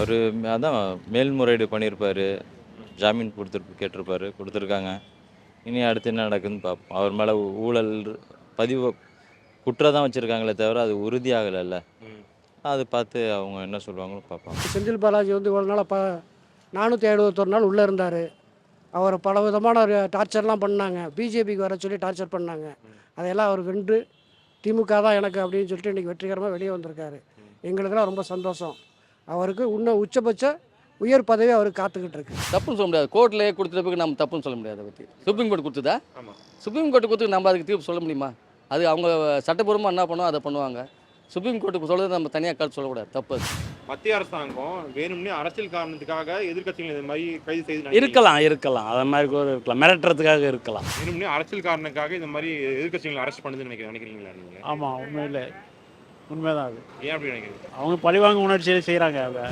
அவரு அதான் மேல்முறையீடு பண்ணியிருப்பாரு. ஜாமீன் கேட்டிருப்பாரு. குடுத்துருக்காங்க. இனி அடுத்து என்ன நடக்குதுன்னு பார்ப்போம். அவர் மேல ஊழல் பதிவு குற்றம் தான் வச்சிருக்காங்களே தவிர, அது உறுதியாகலைல்ல. அது பார்த்து அவங்க என்ன சொல்லுவாங்கன்னு பார்ப்போம். செந்தில் பாலாஜி வந்து இவ்வளோ நாளாக 471 நாள் உள்ளே இருந்தார். அவர் பல விதமான டார்ச்சர்லாம் பண்ணாங்க. பிஜேபிக்கு வர சொல்லி டார்ச்சர் பண்ணாங்க. அதையெல்லாம் அவர் வென்று திமுக தான் எனக்கு அப்படின்னு சொல்லிட்டு இன்றைக்கி வெற்றிகரமாக வெளியே வந்திருக்காரு. எங்களுக்கெல்லாம் ரொம்ப சந்தோஷம். அவருக்கு இன்னும் உச்சபட்ச உயர் பதவி அவருக்கு காத்துக்கிட்டு இருக்கு. தப்புன்னு சொல்ல முடியாது. கோர்ட்லேயே கொடுத்த பிறகு நம்ம தப்புன்னு சொல்ல முடியாது. அதை பற்றி சுப்ரீம் கோர்ட் கொடுத்ததா? சுப்ரீம் கோர்ட்டு கொடுத்து நம்ம அதுக்கு தீர்ப்பு சொல்ல முடியுமா? அது அவங்க சட்டப்பூர்வமாக என்ன பண்ணுவோம் அதை பண்ணுவாங்க. சுப்ரீம் கோர்ட்டுக்கு சொல்கிறது நம்ம தனியாக கருத்து சொல்லக்கூடாது. தப்பு அது. மத்திய அரசாங்கம் வேணும்னே அரசியல் காரணத்துக்காக எதிர்க்கட்சிகள் இது மாதிரி கைது செய்து இருக்கலாம் அது மாதிரி கூட இருக்கலாம், மிரட்டுறதுக்காக இருக்கலாம். வேணும்னே அரசியல் காரணத்துக்காக இந்த மாதிரி எதிர்க்கட்சிகளை அரெஸ்ட் பண்ணுதுன்னு நினைக்கிறீங்களா நீங்கள்? ஆமாம், உண்மைதான் அது. ஏன் அப்படி நினைக்கிறீங்க? அவங்க பழிவாங்க உணர்ச்சியை செய்கிறாங்க.